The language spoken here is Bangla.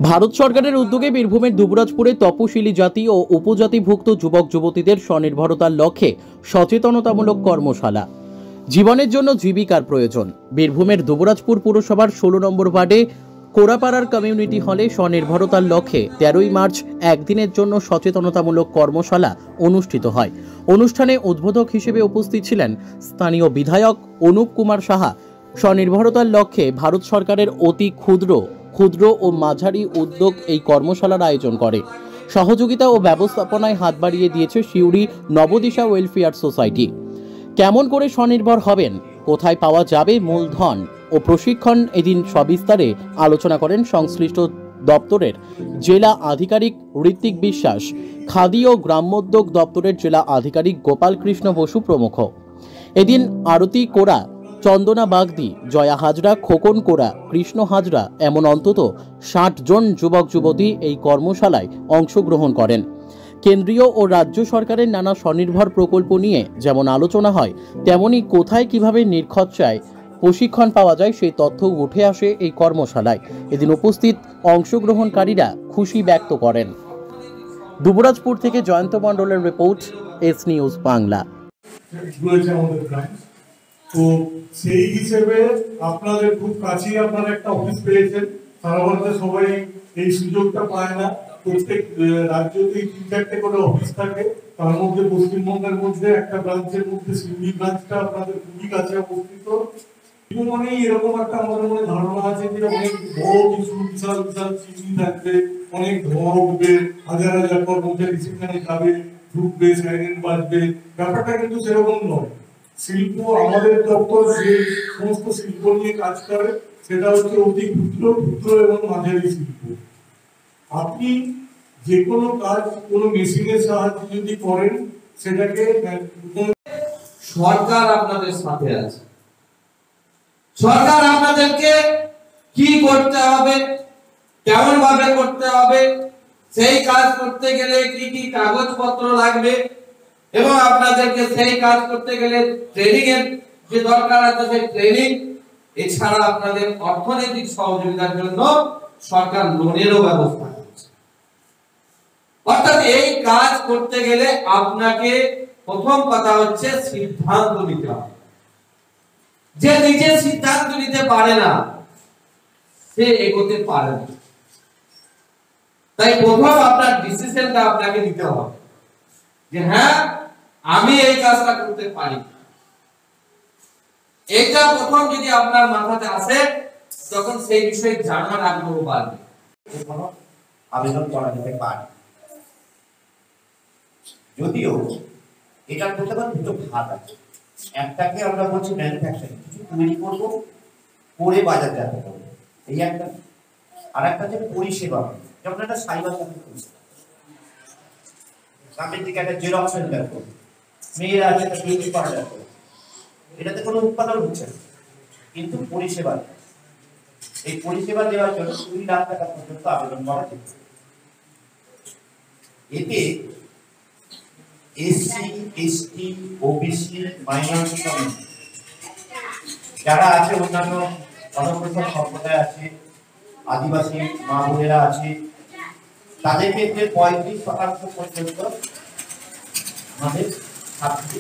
ভারত সরকারের উদ্যোগে বীরভূমের দুবরাজপুরে তপশিলি জাতি ও উপজাতিভুক্ত যুবক যুবতীদের স্বনির্ভরতার লক্ষ্যে সচেতনতামূলক কর্মশালা। জীবনের জন্য জীবিকার প্রয়োজন। বীরভূমের দুবরাজপুর পুরসভার 16 নম্বর ওয়ার্ডে কোরাপাড়ার কমিউনিটি হলে স্বনির্ভরতার লক্ষ্যে 13ই মার্চ একদিনের জন্য সচেতনতামূলক কর্মশালা অনুষ্ঠিত হয়। অনুষ্ঠানে উদ্বোধক হিসেবে উপস্থিত ছিলেন স্থানীয় বিধায়ক অনুপ কুমার সাহা। স্বনির্ভরতার লক্ষ্যে ভারত সরকারের অতি ক্ষুদ্র ও মাঝারি উদ্যোগ এই কর্মশালার আয়োজন করে। সহযোগিতা ও ব্যবস্থাপনায় হাত বাড়িয়ে দিয়েছে সিউড়ি নবদিশা ওয়েলফেয়ার সোসাইটি। কেমন করে স্বনির্ভর হবেন, কোথায় পাওয়া যাবে মূলধন ও প্রশিক্ষণ, এদিন সবিস্তারে আলোচনা করেন সংশ্লিষ্ট দপ্তরের জেলা আধিকারিক ঋত্বিক বিশ্বাস, খাদি ও গ্রামোদ্যোগ দপ্তরের জেলা আধিকারিক গোপাল কৃষ্ণ বসু প্রমুখ। এদিন আরতি কোরা, চন্দনা বাগদি, জয়া হাজরা, খোকন কোরা, কৃষ্ণ হাজরা এমন অন্তত 60 জন যুবক যুবতী এই কর্মশালায় অংশগ্রহণ করেন। কেন্দ্রীয় ও রাজ্য সরকারের নানা স্বনির্ভর প্রকল্প নিয়ে যেমন আলোচনা হয়, তেমনি কোথায় কিভাবে নির্খরচায় প্রশিক্ষণ পাওয়া যায় সেই তথ্য উঠে আসে এই কর্মশালায়। এদিন উপস্থিত অংশগ্রহণকারীরা খুশি ব্যক্ত করেন। দুবরাজপুর থেকে জয়ন্ত মণ্ডলের রিপোর্ট, এস নিউজ বাংলা। তো সেই হিসেবে আপনাদের খুব কাছেই আপনারা একটা অফিস পেয়েছেন। সারা ভারতে সবাই এই সুযোগটা পায় না। প্রত্যেক রাজ্যতেই 3-4টে করে অফিস থাকে, তার মধ্যে পশ্চিমবঙ্গের মধ্যে একটা ব্রাঞ্চের মধ্যে সিউড়ি ব্রাঞ্চটা আপনাদের খুবই কাছে অবস্থিত। মানে এরকম একটা আমাদের মনে ধারণা আছে যে অনেক বড় কিছু বিশাল বিশাল চিঠি থাকবে, অনেক ধোঁয়া উঠবে, হাজার হাজার কর্মচারী সেখানে যাবে, ঢুকবে, সাইরেন বাজবে। ব্যাপারটা কিন্তু সেরকম নয়। শিল্প, আমাদের দপ্তর যে সমস্ত শিল্প নিয়ে কাজ করে সেটা হচ্ছে অতি ক্ষুদ্র এবং মাঝারি শিল্প। আপনি যে কোনো কাজ কোনো মেশিনের সাহায্যে যদি করেন, সেটাকে সরকার আপনাদের সাথে আছে। সরকার আপনাদেরকে কি করতে হবে, কেমন ভাবে করতে হবে, সেই কাজ করতে গেলে কি কি কাগজপত্র লাগবে এবং আপনাদেরকে সেই কাজ করতে গেলে ট্রেনিং এর যে দরকার আছে সেই ট্রেনিং, এছাড়া আপনাদের অর্থনৈতিক সহযোগিতার জন্য সরকার লোনেরও ব্যবস্থা করছে। অর্থাৎ এই কাজ করতে গেলে আপনাকে প্রথম কথা হচ্ছে সিদ্ধান্ত নিতে হবে। যে নিজে সিদ্ধান্ত নিতে পারে না সে এগোতে পারে না। তাই প্রথম আপনার ডিসিশনটা আপনাকে নিতে হবে যে হ্যাঁ, আমি এই কাজটা করতে পারি। এটা প্রথম যদি আপনার মাথাতে আসে, তখন সেই বিষয়ে জানার আগ্রহ বাড়বে। আবেদন করা যেতে পারে। যদিও এটার মধ্যে দুটো ভাগ আছে। একটাকে আমরা বলছি ম্যানুফ্যাকচারিং, কিছু তৈরি করবো, করে বাজারজাত করবো, এই একটা। আর একটা হচ্ছে পরিষেবা, যেমন একটা সাইবার ক্যাফে পরিষেবা। সামনের দিকে একটা জেরক্স সেন্টার করবো, মেয়েরা আছে একটা বিউটি পার্লার করবো। এটাতে কোনো উৎপাদন হচ্ছে না, কিন্তু পরিষেবা, এই পরিষেবা দেওয়ার জন্য 2 লাখ টাকা পর্যন্ত আবেদন করা যেতে। এতে SC, ST, OBC, minority community যারা আছে, অন্যান্য অনগ্রসর সম্প্রদায় আছে, আদিবাসী মা বোনেরা আছে, তাদের ক্ষেত্রে 35% পর্যন্ত আমাদের সাবসিডি